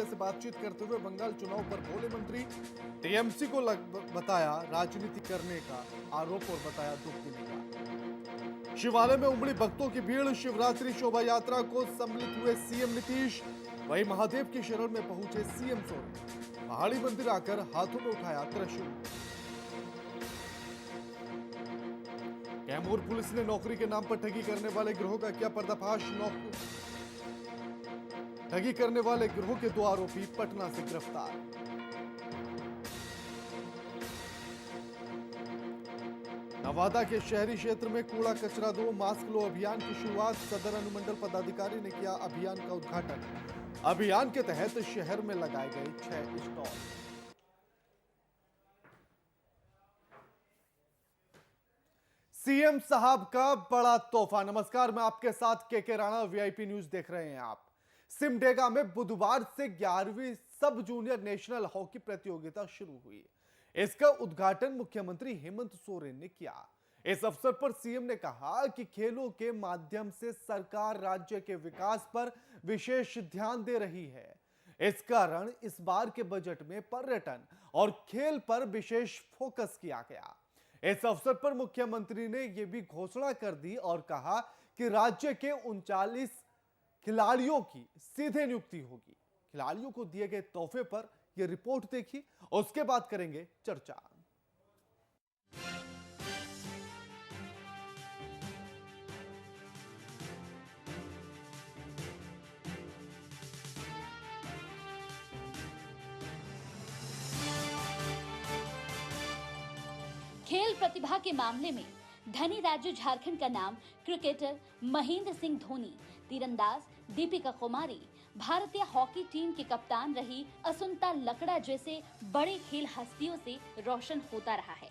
Media से बातचीत करते हुए बंगाल चुनाव पर बोले मंत्री, टीएमसी को बताया राजनीति करने का आरोप और बताया दुख देने का। शिवालय में उमड़ी भक्तों की भीड़, शिवरात्रि शोभा यात्रा को सम्मिलित हुए सीएम नीतीश। वहीं महादेव की शरण में पहुंचे सीएम सोरेन, पहाड़ी मंदिर आकर हाथों में उठाया त्रिशूल। कैमूर पुलिस ने नौकरी के नाम पर ठगी करने वाले गिरोह का किया पर्दाफाश। ठगी करने वाले गिरोह के 2 आरोपी पटना से गिरफ्तार। नवादा के शहरी क्षेत्र में कूड़ा कचरा दो, मास्क लो अभियान की शुरुआत। सदर अनुमंडल पदाधिकारी ने किया अभियान का उद्घाटन। अभियान के तहत शहर में लगाए गए 6 स्टॉल। सीएम साहब का बड़ा तोहफा। नमस्कार, मैं आपके साथ के राणा, वीआईपी न्यूज देख रहे हैं आप। सिमडेगा में बुधवार से 11वीं सब जूनियर नेशनल हॉकी प्रतियोगिता शुरू हुई। इसका उद्घाटन मुख्यमंत्री हेमंत सोरेन ने किया। इस अवसर पर सीएम ने कहा कि खेलों के माध्यम से सरकार राज्य के विकास पर विशेष ध्यान दे रही है। इस कारण इस बार के बजट में पर्यटन और खेल पर विशेष फोकस किया गया। इस अवसर पर मुख्यमंत्री ने यह भी घोषणा कर दी और कहा कि राज्य के 39 खिलाड़ियों की सीधे नियुक्ति होगी। खिलाड़ियों को दिए गए तोहफे पर यह रिपोर्ट देखी, उसके बाद करेंगे चर्चा। खेल प्रतिभा के मामले में धनी राज्य झारखंड का नाम क्रिकेटर महेंद्र सिंह धोनी, तीरंदाज दीपिका कुमारी, भारतीय हॉकी टीम की कप्तान रही असुंता लकड़ा जैसे बड़े खेल हस्तियों से रोशन होता रहा है।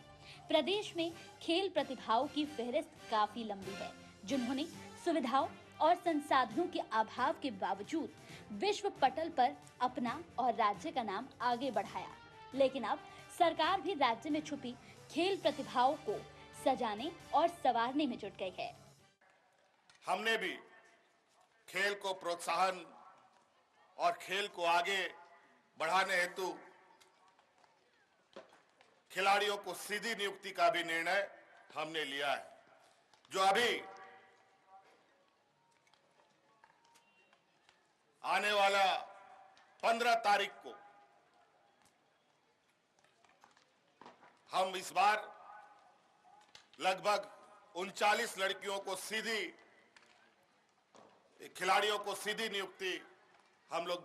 प्रदेश में खेल प्रतिभाओं की फहरिस्त काफी लंबी है, जिन्होंने सुविधाओं और संसाधनों के अभाव के बावजूद विश्व पटल पर अपना और राज्य का नाम आगे बढ़ाया। लेकिन अब सरकार भी राज्य में छुपी खेल प्रतिभाओं को सजाने और संवारने में जुट गई है। हमने भी खेल को प्रोत्साहन और खेल को आगे बढ़ाने हेतु खिलाड़ियों को सीधी नियुक्ति का भी निर्णय हमने लिया है, जो अभी आने वाला 15 तारीख को हम इस बार लगभग 39 लड़कियों को खिलाड़ियों को सीधी नियुक्ति हम लोग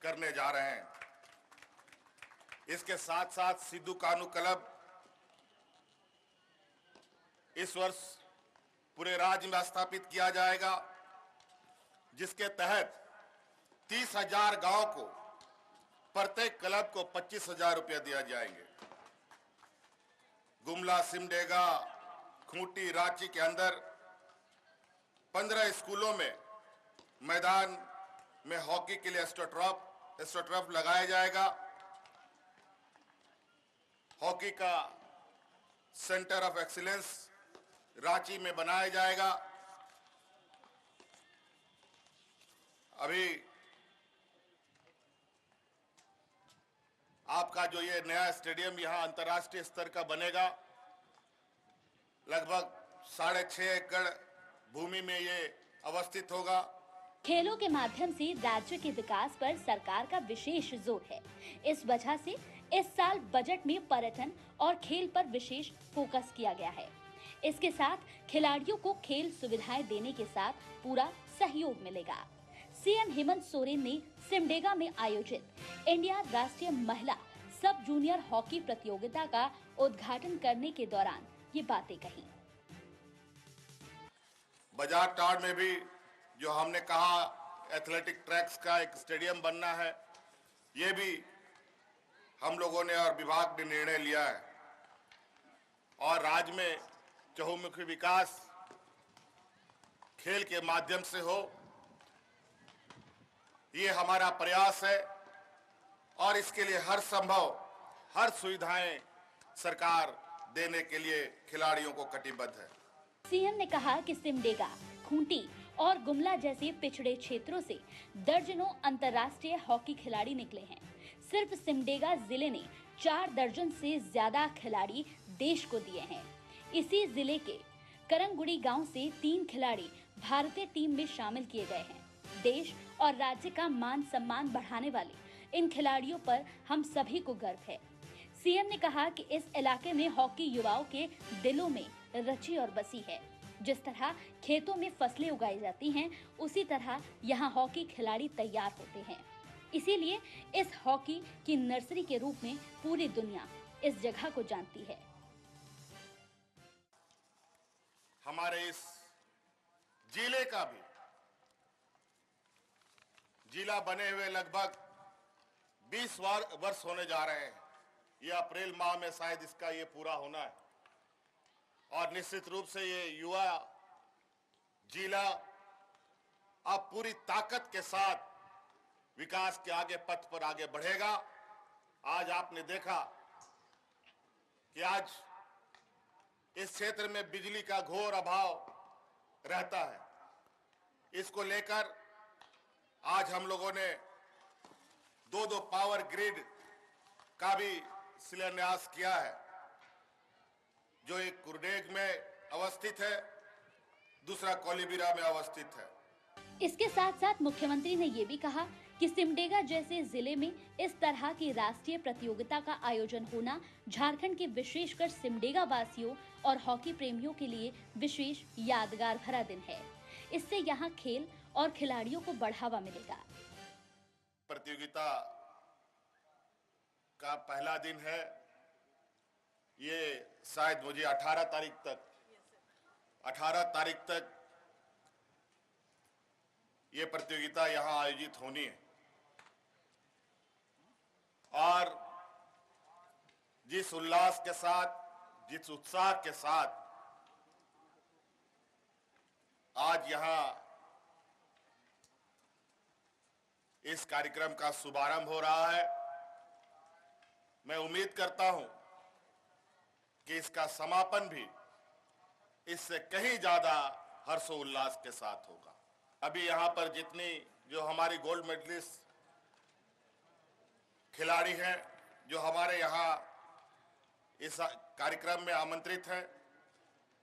करने जा रहे हैं। इसके साथ साथ सिद्धू कानू क्लब इस वर्ष पूरे राज्य में स्थापित किया जाएगा, जिसके तहत 30,000 गांव को प्रत्येक क्लब को 25,000 रुपया दिया जाएंगे। गुमला, सिमडेगा, खूंटी, रांची के अंदर 15 स्कूलों में मैदान में हॉकी के लिए एस्ट्रोटर्फ लगाया जाएगा। हॉकी का सेंटर ऑफ एक्सीलेंस रांची में बनाया जाएगा। अभी आपका जो ये नया स्टेडियम यहां अंतर्राष्ट्रीय स्तर का बनेगा, लगभग 6.5 एकड़ भूमि में ये अवस्थित होगा। खेलों के माध्यम से राज्य के विकास पर सरकार का विशेष जोर है। इस वजह से इस साल बजट में पर्यटन और खेल पर विशेष फोकस किया गया है। इसके साथ खिलाड़ियों को खेल सुविधाएं देने के साथ पूरा सहयोग मिलेगा। सीएम हेमंत सोरेन ने सिमडेगा में आयोजित इंडिया राष्ट्रीय महिला सब जूनियर हॉकी प्रतियोगिता का उद्घाटन करने के दौरान ये बातें कही। बाजार टाउन में भी जो हमने कहा एथलेटिक ट्रैक्स का एक स्टेडियम बनना है, ये भी हम लोगों ने और विभाग ने निर्णय लिया है। और राज्य में चहुमुखी विकास खेल के माध्यम से हो, ये हमारा प्रयास है और इसके लिए हर सुविधाएं सरकार देने के लिए खिलाड़ियों को कटिबद्ध है। सीएम ने कहा कि सिमडेगा, खूंटी और गुमला जैसे पिछड़े क्षेत्रों से दर्जनों अंतर्राष्ट्रीय हॉकी खिलाड़ी निकले हैं। सिर्फ सिमडेगा जिले ने 4 दर्जन से ज्यादा खिलाड़ी देश को दिए हैं। इसी जिले के करंगुड़ी गांव से 3 खिलाड़ी भारतीय टीम में शामिल किए गए हैं। देश और राज्य का मान सम्मान बढ़ाने वाले इन खिलाड़ियों पर हम सभी को गर्व है। सीएम ने कहा कि इस इलाके में हॉकी युवाओं के दिलों में रची और बसी है। जिस तरह खेतों में फसलें उगाई जाती हैं, उसी तरह यहाँ हॉकी खिलाड़ी तैयार होते हैं। इसीलिए इस हॉकी की नर्सरी के रूप में पूरी दुनिया इस जगह को जानती है। हमारे इस जिले का भी जिला बने हुए लगभग 20 वर्ष होने जा रहे हैं। ये अप्रैल माह में शायद इसका ये पूरा होना है और निश्चित रूप से ये युवा जिला अब पूरी ताकत के साथ विकास के आगे पथ पर आगे बढ़ेगा। आज आपने देखा कि आज इस क्षेत्र में बिजली का घोर अभाव रहता है। इसको लेकर आज हम लोगों ने दो पावर ग्रिड का भी शिलान्यास किया है, जो एक कुरडेग में अवस्थित है, दूसरा कोलीबिरा में अवस्थित है। इसके साथ साथ मुख्यमंत्री ने ये भी कहा कि सिमडेगा जैसे जिले में इस तरह की राष्ट्रीय प्रतियोगिता का आयोजन होना झारखंड के विशेषकर सिमडेगा वासियों और हॉकी प्रेमियों के लिए विशेष यादगार भरा दिन है। इससे यहाँ खेल और खिलाड़ियों को बढ़ावा मिलेगा। प्रतियोगिता का पहला दिन है, ये शायद मुझे 18 तारीख तक ये प्रतियोगिता यहाँ आयोजित होनी है और जिस उल्लास के साथ, जिस उत्साह के साथ आज यहाँ इस कार्यक्रम का शुभारंभ हो रहा है, मैं उम्मीद करता हूं कि इसका समापन भी इससे कहीं ज्यादा हर्षोल्लास के साथ होगा। अभी यहाँ पर जितनी जो हमारी गोल्ड मेडलिस्ट खिलाड़ी हैं, जो हमारे यहाँ इस कार्यक्रम में आमंत्रित हैं,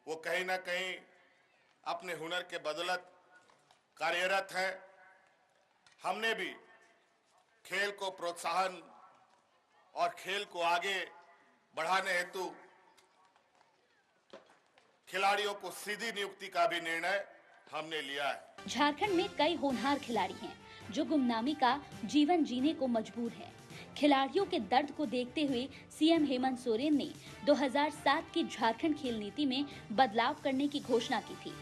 वो कहीं ना कहीं अपने हुनर के बदौलत कार्यरत हैं। हमने भी खेल को प्रोत्साहन और खेल को आगे बढ़ाने हेतु खिलाड़ियों को सीधी नियुक्ति का भी निर्णय हमने लिया है। झारखंड में कई होनहार खिलाड़ी हैं जो गुमनामी का जीवन जीने को मजबूर हैं। खिलाड़ियों के दर्द को देखते हुए सीएम हेमंत सोरेन ने 2007 की झारखंड खेल नीति में बदलाव करने की घोषणा की थी।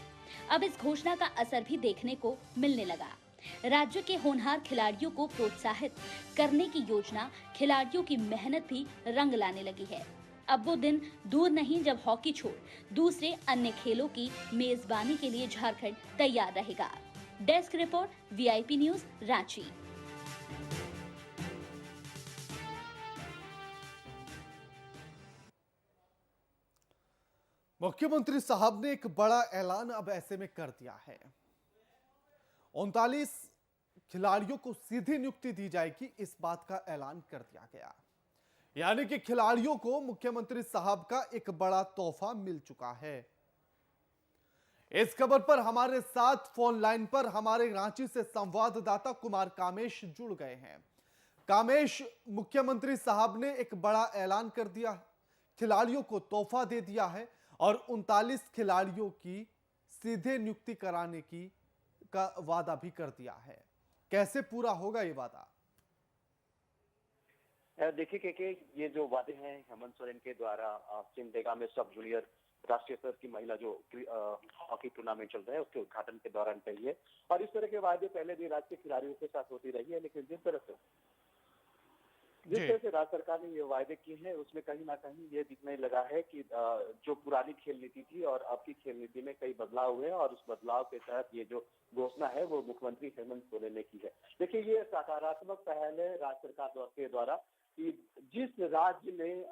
अब इस घोषणा का असर भी देखने को मिलने लगा। राज्य के होनहार खिलाड़ियों को प्रोत्साहित करने की योजना खिलाड़ियों की मेहनत भी रंग लाने लगी है। अब वो दिन दूर नहीं जब हॉकी छोड़ दूसरे अन्य खेलों की मेजबानी के लिए झारखंड तैयार रहेगा। Desk report VIP news Ranchi. मुख्यमंत्री साहब ने एक बड़ा ऐलान अब ऐसे में कर दिया है। 39 खिलाड़ियों को सीधी नियुक्ति दी जाएगी, इस बात का ऐलान कर दिया गया। यानी कि खिलाड़ियों को मुख्यमंत्री साहब का एक बड़ा तोहफा मिल चुका है। इस खबर पर हमारे साथ फोन लाइन पर हमारे रांची से संवाददाता कुमार कामेश जुड़ गए हैं। कामेश, मुख्यमंत्री साहब ने एक बड़ा ऐलान कर दिया, खिलाड़ियों को तोहफा दे दिया है और 39 खिलाड़ियों की सीधे नियुक्ति कराने की का वादा भी कर दिया है। कैसे पूरा होगा ये वादा? देखिए कि ये जो वादे हैं हेमंत सोरेन के द्वारा सिमडेगा में सब जूनियर राष्ट्रीय स्तर की महिला जो हॉकी टूर्नामेंट चल रहा है उसके उद्घाटन के दौरान कही है और इस तरह के वादे पहले भी राज्य के खिलाड़ियों के साथ होती रही है, लेकिन जिस तरह से राज्य सरकार ने ये वायदे किए हैं उसमें कहीं ना कहीं ये दिखने लगा है कि जो पुरानी खेल नीति थी और अब की खेल नीति में कई बदलाव हुए हैं और उस बदलाव के तहत ये जो घोषणा है वो मुख्यमंत्री हेमंत सोरेन ने की है। देखिए, ये सकारात्मक पहल है राज्य सरकार के द्वारा कि जिस राज्य में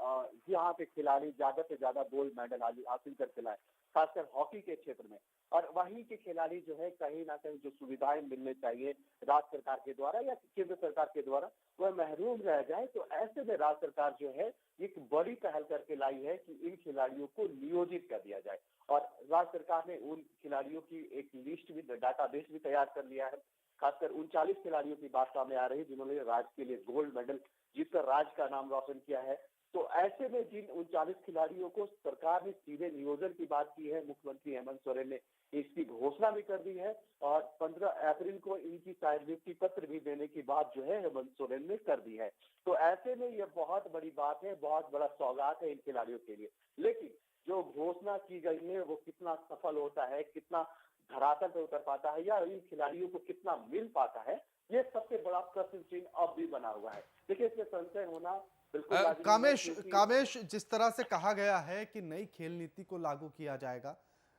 यहाँ पे खिलाड़ी ज्यादा से ज्यादा गोल्ड मेडल हासिल करके लाए खासकर हॉकी के क्षेत्र में। और वहीं के खिलाड़ी जो है कहीं ना कहीं जो सुविधाएं मिलने चाहिए राज्य सरकार के द्वारा या केंद्र सरकार के द्वारा वह महरूम रह जाए, तो ऐसे में राज्य सरकार जो है एक बड़ी पहल करके लाई है कि इन खिलाड़ियों को नियोजित कर दिया जाए। और राज्य सरकार ने उन खिलाड़ियों की एक लिस्ट भी, डाटाबेस भी तैयार कर लिया है। खासकर 39 खिलाड़ियों की बात सामने आ रही है जिन्होंने राज्य के लिए गोल्ड मेडल जीतकर राज्य का नाम रोशन किया है। तो ऐसे में जिन 39 खिलाड़ियों को सरकार ने सीधे नियोजन की बात की है, मुख्यमंत्री हेमंत सोरेन ने इसकी घोषणा भी कर दी है और 15 अप्रैल को इनकी नियुक्ति पत्र भी देने की बात जो है हेमंत सोरेन ने कर दी है। तो ऐसे में यह बहुत बड़ी बात है, बहुत बड़ा सौगात है इन खिलाड़ियों के लिए। लेकिन जो घोषणा की गई है वो कितना सफल होता है, कितना धरातल पर उतर पाता है या इन खिलाड़ियों को कितना मिल पाता है, ये सबसे बड़ा प्रश्न चिन्ह अब भी बना हुआ है। देखिए, इसमें संशय होना बिल्कुल लाजिमी है कामेश क्योंकि कामेश जिस तरह से कहा गया है कि नई खेल नीति को लागू किया जाएगा,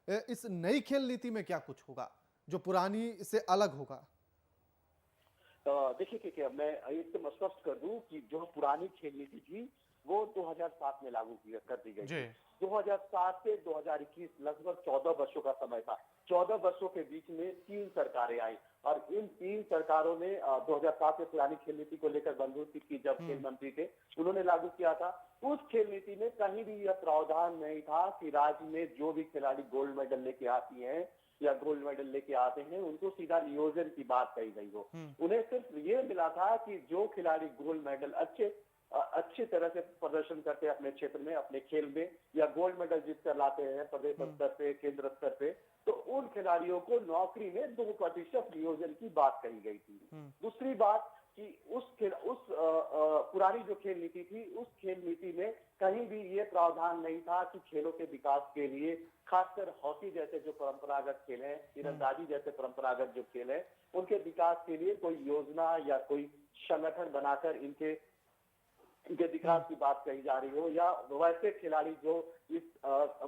इस नई खेल नीति में क्या कुछ होगा जो पुरानी से अलग होगा? देखिए कि मैं एकदम स्पष्ट कर दूं कि जो पुरानी खेल नीति थी वो 2007 में लागू कर दी गई जी। थी। 2007 से 2021 लगभग 14 वर्षों का समय था। 14 वर्षों के बीच में 3 सरकारें आई और इन 3 सरकारों ने 2007 में पुरानी खेल नीति को लेकर बंधुत्व की, जब खेल मंत्री थे उन्होंने लागू किया था। उस खेल नीति में कहीं भी यह प्रावधान नहीं था कि राज्य में जो भी खिलाड़ी गोल्ड मेडल लेके आती हैं या गोल्ड मेडल लेके आते हैं उनको सीधा नियोजन की बात कही गई हो। उन्हें सिर्फ ये मिला था कि जो खिलाड़ी गोल्ड मेडल अच्छी तरह से प्रदर्शन करते हैं अपने क्षेत्र में, अपने खेल में, या गोल्ड मेडल जीत कर लाते हैं प्रदेश स्तर पे, केंद्र स्तर पे, तो उन खिलाड़ियों को नौकरी में 2% नियोजन की बात कही गई थी। दूसरी बात कि उस पुरानी जो खेल नीति थी उस खेल नीति में कहीं भी ये प्रावधान नहीं था कि खेलों के विकास के लिए, खासकर हॉकी जैसे जो परंपरागत खेल है, तीरंदाजी जैसे परंपरागत जो खेल है, उनके विकास के लिए कोई योजना या कोई संगठन बनाकर इनके विकास की बात कही जा रही हो, या वैसे खिलाड़ी जो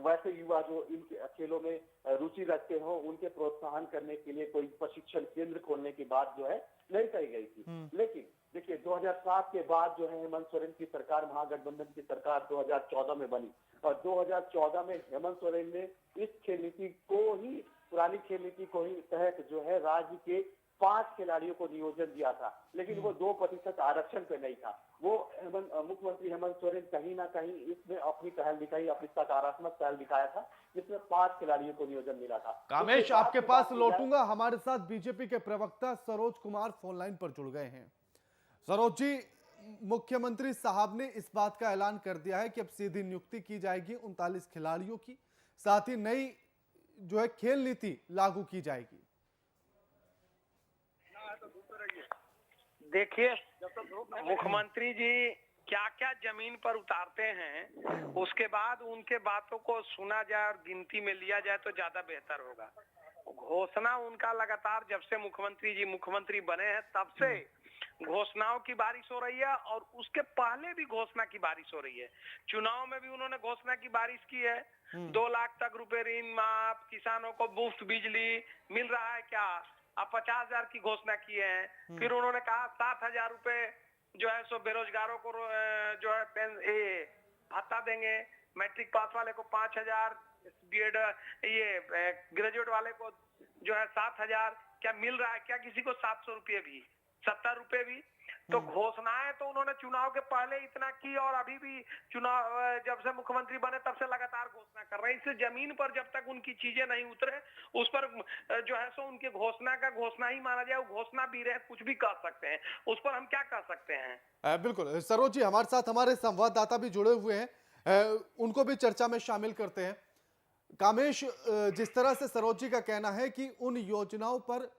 वैसे युवा जो इन खेलों में रुचि रखते हो उनके प्रोत्साहन करने के लिए कोई प्रशिक्षण केंद्र खोलने की बात जो है नहीं कही गई थी। लेकिन देखिए 2007 के बाद जो है हेमंत सोरेन की सरकार, महागठबंधन की सरकार 2014 में बनी और 2014 में हेमंत सोरेन ने इस खेल नीति को ही, पुरानी खेल नीति को ही तहत जो है राज्य के 5 खिलाड़ियों को नियोजन दिया था, लेकिन वो 2% आरक्षण पे नहीं था। वो मुख्यमंत्री हेमंत सोरेन कहीं ना कहीं इसमें अपनी पहल दिखाई, अपनी सकारात्मक पहल दिखाया था जिसमें 5 खिलाड़ियों को नियोजन मिला था। कामेश, आपके पास लौटूंगा। हमारे साथ बीजेपी के प्रवक्ता सरोज कुमार फोन लाइन पर जुड़ गए हैं। सरोज जी, मुख्यमंत्री साहब ने इस बात का ऐलान कर दिया है कि अब सीधी नियुक्ति की जाएगी 39 खिलाड़ियों की, साथ ही नई जो है खेल नीति लागू की जाएगी। देखिए, मुख्यमंत्री जी क्या क्या जमीन पर उतारते हैं उसके बाद उनके बातों को सुना जाए और गिनती में लिया जाए तो ज्यादा बेहतर होगा। घोषणा उनका लगातार जब से मुख्यमंत्री जी मुख्यमंत्री बने हैं तब से घोषणाओं की बारिश हो रही है और उसके पहले भी घोषणा की बारिश हो रही है। चुनाव में भी उन्होंने घोषणा की बारिश की है। 2 लाख तक रुपए ऋण माफ, किसानों को मुफ्त बिजली मिल रहा है क्या, अब 50,000 की घोषणा किए हैं। फिर उन्होंने कहा 7,000 रुपए जो है सो बेरोजगारों को जो है भत्ता देंगे, मैट्रिक पास वाले को 5,000, बीएड ये ग्रेजुएट वाले को जो है 7,000। क्या मिल रहा है क्या किसी को 700 रुपये भी, 70 रुपये भी? तो घोषणाएं तो उन्होंने चुनाव के पहले इतना की और अभी भी चुनाव जब से मुख्यमंत्री बने तब से लगातार घोषणा कर रहे हैं। इससे जमीन पर जब तक उनकी चीजें नहीं उतरे उस पर जो है सो उनके घोषणा का घोषणा ही माना जाए। वो घोषणा भी रहे, कुछ भी कर सकते हैं, उस पर हम क्या कर सकते हैं। बिल्कुल सरोज जी, हमारे साथ हमारे संवाददाता भी जुड़े हुए हैं, उनको भी चर्चा में शामिल करते हैं। कामेश, जिस तरह से सरोज जी का कहना है कि उन योजनाओं पर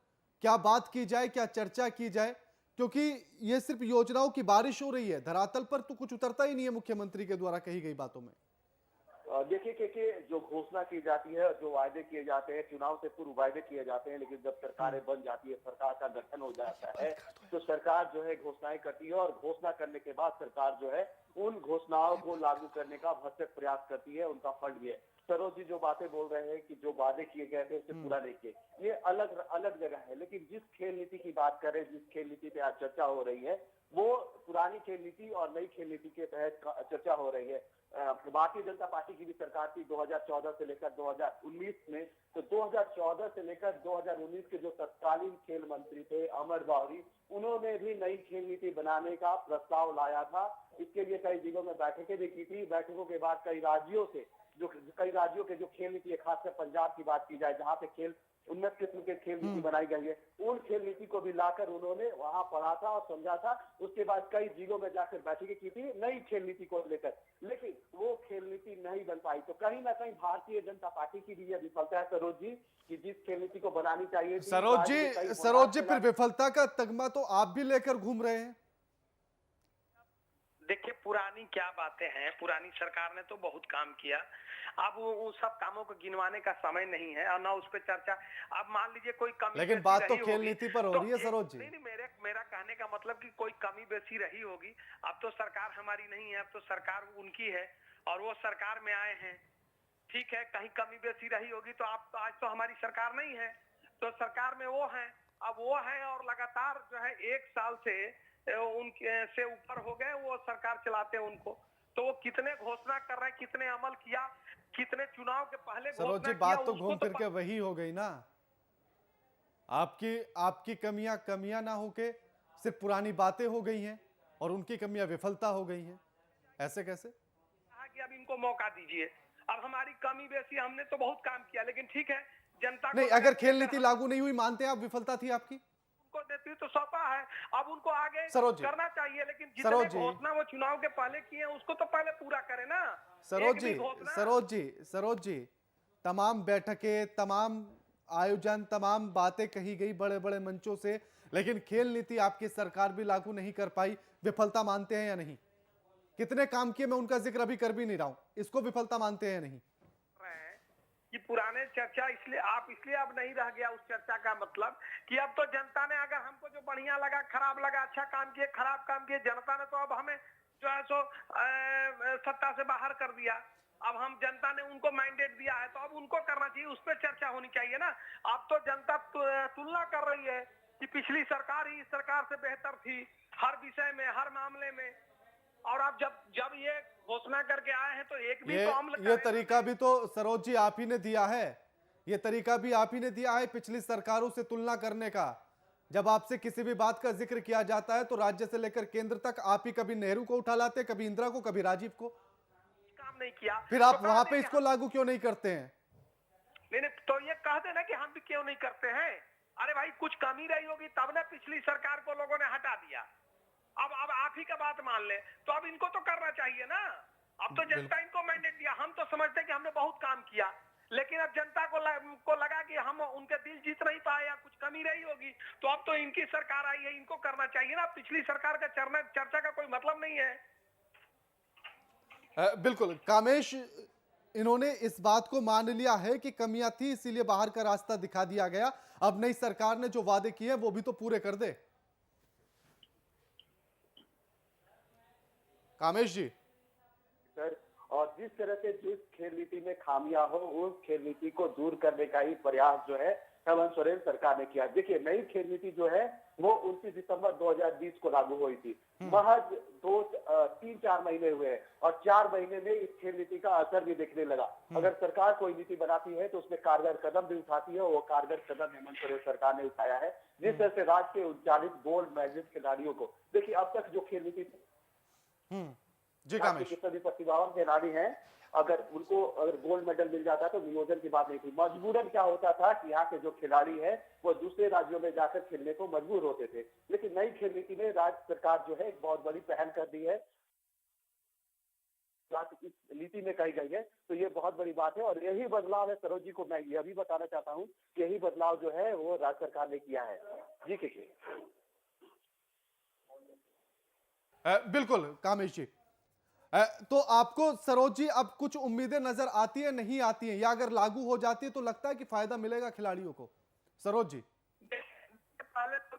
क्या बात की जाए, क्या चर्चा की जाए, क्योंकि ये सिर्फ योजनाओं की बारिश हो रही है, धरातल पर तो कुछ उतरता ही नहीं है मुख्यमंत्री के द्वारा कही गई बातों में। देखिए कि जो घोषणा की जाती है, जो वायदे किए जाते हैं, चुनाव से पूर्व वायदे किए जाते हैं, लेकिन जब सरकारें बन जाती है, सरकार का गठन हो जाता है, तो सरकार जो है घोषणाएं करती है और घोषणा करने के बाद सरकार जो है उन घोषणाओं को लागू करने का भरसक प्रयास करती है, उनका फंड भी है। सरोज जी जो बातें बोल रहे हैं कि जो वादे किए गए थे उससे पूरा नहीं किए, ये अलग अलग जगह है। लेकिन जिस खेल नीति की बात कर रहे हैं, जिस खेल नीति पे आज चर्चा हो रही है, वो पुरानी पुरानी खेल नीति और नई खेल नीति के तहत चर्चा हो रही है। भारतीय जनता पार्टी की भी सरकार थी 2014 से लेकर 2019 में, तो 2014 से लेकर 2019 के जो तत्कालीन खेल मंत्री थे अमर बावरी, उन्होंने भी नई खेल नीति बनाने का प्रस्ताव लाया था। इसके लिए कई जिलों में बैठकें भी की थी। बैठकों के बाद कई राज्यों के जो खेल नीति है, खासकर पंजाब की बात की जाए जहां पे खेल उन्नत किस्म के खेल नीति बनाई गई है, उन खेल नीति को भी लाकर उन्होंने वहां पढ़ा था और समझा था। उसके बाद कई जिलों में जाकर बैठकें की थी नई खेल नीति को लेकर, लेकिन वो खेल नीति नहीं बन पाई। तो कहीं ना कहीं भारतीय जनता पार्टी की भी यह विफलता है सरोज जी, कि जिस खेल नीति को बनानी चाहिए थी। सरोज जी फिर विफलता का तगमा तो आप भी लेकर घूम रहे हैं। देखिए, पुरानी क्या बातें हैं, पुरानी सरकार ने तो बहुत काम किया। अब उन सब कामों को गिनवाने का समय नहीं है और ना उस पर चर्चा। अब मान लीजिए कोई कमी, लेकिन बात तो खेल नीति पर हो रही है सरोज जी। नहीं, मेरा कहने का मतलब कि कोई कमी बेसी रही होगी। अब तो सरकार हमारी नहीं है, अब तो सरकार उनकी है और वो सरकार में आए हैं। ठीक है, कहीं कमी बेसी रही होगी तो आप आज तो हमारी सरकार नहीं है, तो सरकार में वो है। अब वो है और लगातार जो है 1 साल से उनके से ऊपर हो गए वो सरकार चलाते हैं उनको। तो वो कितने घोषणा कर रहे हैं, कितने अमल किया, कितने चुनाव के पहले सरोज जी बात तो घूम फिर के वही हो गई ना। आपकी कमियां ना होके सिर्फ पुरानी बातें हो गई हैं और उनकी कमियां विफलता हो गई हैं। ऐसे कैसे? कि अब इनको मौका दीजिए। अब हमारी कमी बेसी, हमने तो बहुत काम किया, लेकिन ठीक है जनता नहीं, अगर खेल नीति लागू नहीं हुई मानते हैं आप विफलता थी आपकी? देती तो सौंपा है, अब उनको आगे करना चाहिए, लेकिन जितने घोषणा वो चुनाव के पहले किए उसको तो पहले पूरा करे ना। सरोज जी तमाम बैठकें, तमाम आयोजन, तमाम बातें कही गई बड़े बड़े मंचों से, लेकिन खेल नीति आपकी सरकार भी लागू नहीं कर पाई। विफलता मानते हैं या नहीं? कितने काम किए मैं उनका जिक्र अभी कर भी नहीं रहा हूं, इसको विफलता मानते हैं या नहीं? कि पुराने चर्चा इसलिए अब नहीं रह गया उस चर्चा का मतलब कि अब तो जनता ने, अगर हमको जो बढ़िया लगा, खराब लगा, अच्छा काम किए, खराब काम किए, जनता ने तो अब हमें जो है सो सत्ता से बाहर कर दिया। अब हम जनता ने उनको मैंडेट दिया है तो अब उनको करना चाहिए, उस पर चर्चा होनी चाहिए ना। अब तो जनता तुलना कर रही है कि पिछली सरकार ही इस सरकार से बेहतर थी हर विषय में, हर मामले में। और अब जब ये घोषणा करके आए हैं तो एक भी ये तरीका भी तो सरोज जी आप ही ने दिया है। ये तरीका भी आप ही ने दिया है पिछली सरकारों से तुलना करने का। जब आपसे किसी भी बात का जिक्र किया जाता है तो राज्य से लेकर केंद्र तक आप ही कभी नेहरू को उठा लाते, कभी इंदिरा को, कभी राजीव को। काम नहीं किया, फिर आप वहां पे इसको लागू क्यों नहीं करते हैं? नहीं, तो ये कह देना कि हम भी क्यों नहीं करते हैं। अरे भाई, कुछ कमी रही होगी तब ना पिछली सरकार को लोगों ने हटा दिया। अब आप ही का बात मान ले तो अब इनको तो करना चाहिए ना। अब तो जनता इनको मैंडेट दिया, हम तो समझते हैं कि हमने बहुत काम किया, लेकिन अब जनता को लगा कि हम उनके दिल जीत नहीं पाए या कुछ कमी रही होगी, तो अब तो इनकी सरकार आई है, इनको करना चाहिए ना। पिछली सरकार का चर्चा का कोई मतलब नहीं है। बिल्कुल कामेश, इन्होंने इस बात को मान लिया है कि कमियां थी इसीलिए बाहर का रास्ता दिखा दिया गया। अब नई सरकार ने जो वादे किए वो भी तो पूरे कर दे। कामेश जी सर, और जिस तरह से जिस खेल नीति में खामियां हो उस खेल नीति को दूर करने का ही प्रयास जो है हेमंत सोरेन सरकार ने किया। देखिए, नई खेल नीति जो है वो 29 दिसंबर 2020 को लागू हुई थी। महज 3-4 महीने हुए और 4 महीने में इस खेल नीति का असर भी दिखने लगा। अगर सरकार कोई नीति बनाती है तो उसमें कारगर कदम भी उठाती है, वो कारगर कदम हेमंत सोरेन सरकार ने उठाया है। जिस तरह से राज्य के 39 गोल्ड मेडलिस्ट खिलाड़ियों को, देखिए अब तक जो खेल नीति जी कामेश, कितने भी 55 खिलाड़ी हैं, अगर गोल्ड मेडल मिल जाता तो नियोजन की बात नहीं थी। मजबूरन क्या होता था कि यहाँ के जो खिलाड़ी हैं वो दूसरे राज्यों में जाकर खेलने को मजबूर होते थे। लेकिन नई खेल नीति में राज्य सरकार जो है एक बहुत बड़ी पहल कर दी है, इस नीति में कही गई है, तो ये बहुत बड़ी बात है। और यही बदलाव है सरोज जी को मैं यह भी बताना चाहता हूँ कि यही बदलाव जो है वो राज्य सरकार ने किया है। जी बिल्कुल कामेश जी, तो आपको सरोज जी अब कुछ उम्मीदें नजर आती है, नहीं आती है, या अगर लागू हो जाती है तो लगता है कि फायदा मिलेगा खिलाड़ियों को? सरोज जी पहले तो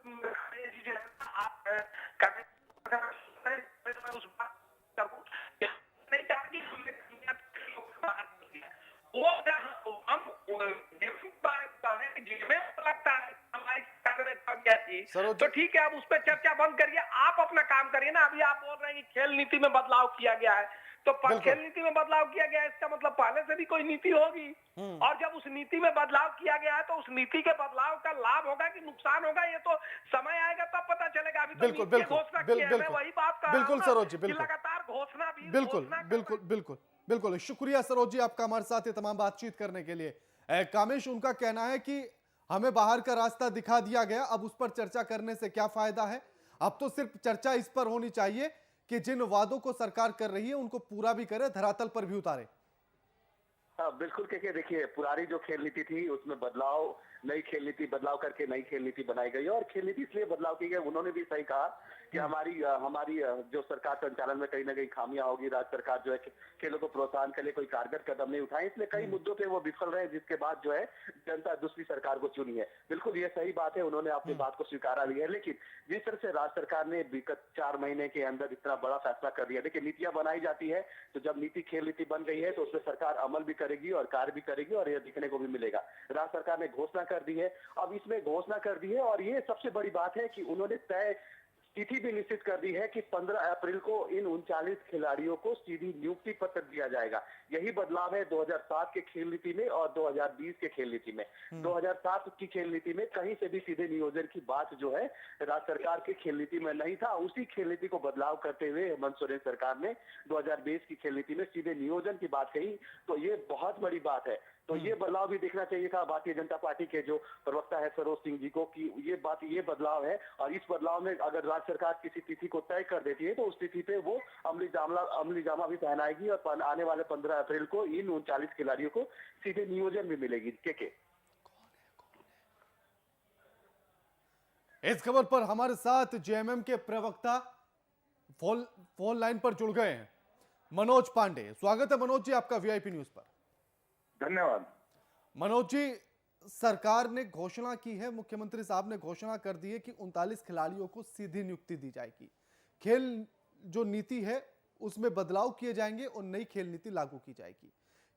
लगता है हमारी सरोज तो ठीक है, अब उस पर चर्चा बंद करिए, आप अपना काम करिए ना। अभी आप बोल रहे हैं कि खेल नीति में बदलाव किया गया है, तो खेल नीति में बदलाव किया गया है, इसका मतलब पहले से भी कोई नीति होगी। और जब उस नीति में बदलाव किया गया है तो उस नीति के बदलाव का लाभ होगा कि नुकसान होगा, ये तो समय आएगा तब पता चलेगा। अभी तो बिल्कुल, नीति बिल्कुल, घोषणा की है, मैं वही बात कर रहा हूं बिल्कुल ना सरोज जी, कि बिल्कुल लगातार घोषणा भी बिल्कुल घोषणा कर बिल्कुल बिल्कुल बिल्कुल शुक्रिया सरोज जी आपका हमारे साथ ये तमाम बातचीत करने के लिए। कामेश, उनका कहना है कि हमें बाहर का रास्ता दिखा दिया गया, अब उस पर चर्चा करने से क्या फायदा है। अब तो सिर्फ चर्चा इस पर होनी चाहिए कि जिन वादों को सरकार कर रही है उनको पूरा भी करे, धरातल पर भी उतारे। हाँ बिल्कुल, क्योंकि देखिए पुरानी जो खेल नीति थी उसमें बदलाव, नई खेल नीति बदलाव करके नई खेल नीति बनाई गई है। और खेल नीति इसलिए बदलाव की गई, उन्होंने भी सही कहा कि हमारी जो सरकार संचालन में कहीं ना कहीं खामियां होगी। राज्य सरकार जो है खेलों को प्रोत्साहन के लिए कोई कारगर कदम नहीं उठाए, इसलिए कई मुद्दों पे वो विफल रहे, जिसके बाद जो है जनता दूसरी सरकार को चुनी है। बिल्कुल ये सही बात है, उन्होंने अपनी बात को स्वीकारा भी है। लेकिन जिस तरह से राज्य सरकार ने विगत 4 महीने के अंदर इतना बड़ा फैसला कर दिया, देखिए नीतियां बनाई जाती है तो जब नीति खेल नीति बन गई है तो उसमें सरकार अमल भी करेगी और कार्य भी करेगी, और यह दिखने को भी मिलेगा। राज्य सरकार ने घोषणा कर दी है, अब इसमें घोषणा कर दी है, और ये सबसे बड़ी बात है कि उन्होंने तय तिथि भी निश्चित कर दी है कि 15 अप्रैल को इन 39 खिलाड़ियों को सीधी नियुक्ति पत्र दिया जाएगा। यही बदलाव है 2007 के खेल नीति में और 2020 के खेल नीति में। 2007 की खेल नीति में कहीं से भी सीधे नियोजन की बात जो है राज्य सरकार की खेल नीति में नहीं था। उसी खेल नीति को बदलाव करते हुए हेमंत सोरेन सरकार ने 2020 की खेल नीति में सीधे नियोजन की बात कही, तो ये बहुत बड़ी बात है। तो ये बदलाव भी देखना चाहिए था भारतीय जनता पार्टी के जो प्रवक्ता है सरोज सिंह जी को, कि ये बदलाव है, और इस बदलाव में अगर राज्य सरकार किसी तिथि को तय कर देती है तो उस तिथि पे वो अमली जामा भी पहनाएगी, और आने वाले 15 अप्रैल को इन 39 खिलाड़ियों को सीधे नियोजन भी मिलेगी। के इस खबर पर हमारे साथ जेएमएम के प्रवक्ता फोन लाइन पर जुड़ गए हैं, मनोज पांडे। स्वागत है मनोज जी आपका वीआईपी न्यूज पर। धन्यवाद। मनोज जी, सरकार ने घोषणा की है, मुख्यमंत्री साहब ने घोषणा कर दी है कि 39 खिलाड़ियों को सीधी नियुक्ति दी जाएगी। खेल जो नीति है उसमें बदलाव किए जाएंगे और नई खेल नीति लागू की जाएगी।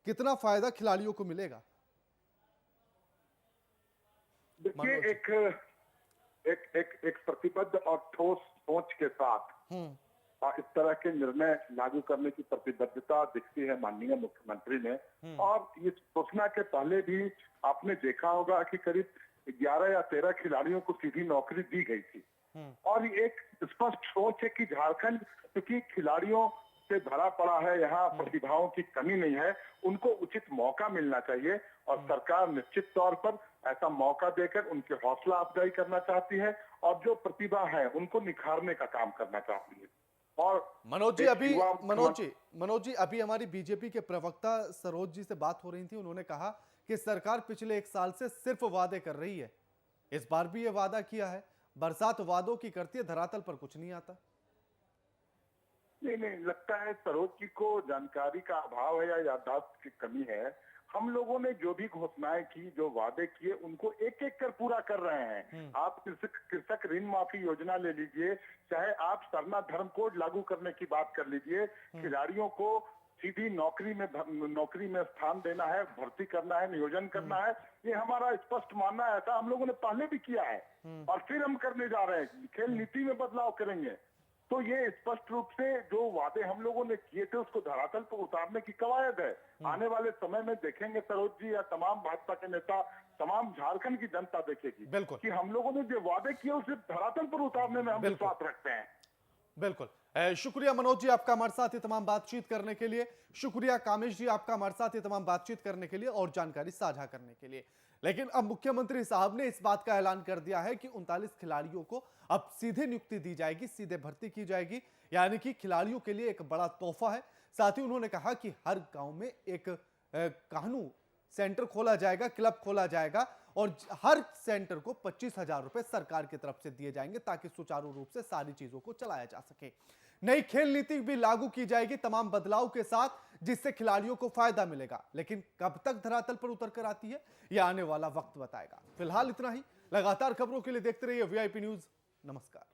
कितना फायदा खिलाड़ियों को मिलेगा? देखिए, एक प्रतिबद्ध और ठोस सोच के साथ इस तरह के निर्णय लागू करने की प्रतिबद्धता दिखती है माननीय मुख्यमंत्री ने। और इस घोषणा के पहले भी आपने देखा होगा कि करीब 11 या 13 खिलाड़ियों को सीधी नौकरी दी गई थी। और एक स्पष्ट सोच है कि झारखंड क्योंकि खिलाड़ियों से भरा पड़ा है, यहाँ प्रतिभाओं की कमी नहीं है, उनको उचित मौका मिलना चाहिए, और सरकार निश्चित तौर पर ऐसा मौका देकर उनकी हौसला अफजाई करना चाहती है और जो प्रतिभा है उनको निखारने का काम करना चाहती है। और मनोज जी अभी हमारी बीजेपी के प्रवक्ता सरोज जी से बात हो रही थी, उन्होंने कहा कि सरकार पिछले 1 साल से सिर्फ वादे कर रही है। इस बार भी ये वादा किया है, बरसात वादों की करती है, धरातल पर कुछ नहीं आता। नहीं, लगता है सरोज जी को जानकारी का अभाव है या याददाश्त की कमी है। हम लोगों ने जो भी घोषणाएं की, जो वादे किए, उनको एक एक कर पूरा कर रहे हैं। आप कृषक ऋण माफी योजना ले लीजिए, चाहे आप सरना धर्म कोड लागू करने की बात कर लीजिए, खिलाड़ियों को सीधी नौकरी में स्थान देना है, भर्ती करना है, नियोजन करना है, ये हमारा स्पष्ट मानना है। ऐसा हम लोगों ने पहले भी किया है और फिर हम करने जा रहे हैं। खेल नीति में बदलाव करेंगे, तो ये स्पष्ट रूप से जो वादे हम लोगों ने किए थे उसको धरातल पर उतारने की कवायद है। आने वाले समय में देखेंगे सरोज जी या तमाम भाजपा के नेता, तमाम झारखंड की जनता देखेगी कि हम लोगों ने जो वादे किए उसे धरातल पर उतारने में हम विश्वास रखते हैं। बिल्कुल, शुक्रिया मनोज जी आपका हमारे साथ ये तमाम बातचीत करने के लिए। शुक्रिया कामेश जी आपका हमारे साथ ये तमाम बातचीत करने के लिए और जानकारी साझा करने के लिए। लेकिन अब मुख्यमंत्री साहब ने इस बात का ऐलान कर दिया है कि 39 खिलाड़ियों को अब सीधे नियुक्ति दी जाएगी, सीधे भर्ती की जाएगी, यानी कि खिलाड़ियों के लिए एक बड़ा तोहफा है। साथ ही उन्होंने कहा कि हर गांव में एक कानून सेंटर खोला जाएगा, क्लब खोला जाएगा, और हर सेंटर को 25,000 रुपए सरकार की तरफ से दिए जाएंगे ताकि सुचारू रूप से सारी चीजों को चलाया जा सके। नई खेल नीति भी लागू की जाएगी तमाम बदलाव के साथ, जिससे खिलाड़ियों को फायदा मिलेगा। लेकिन कब तक धरातल पर उतर कर आती है, यह आने वाला वक्त बताएगा। फिलहाल इतना ही। लगातार खबरों के लिए देखते रहिए वीआईपी न्यूज। नमस्कार।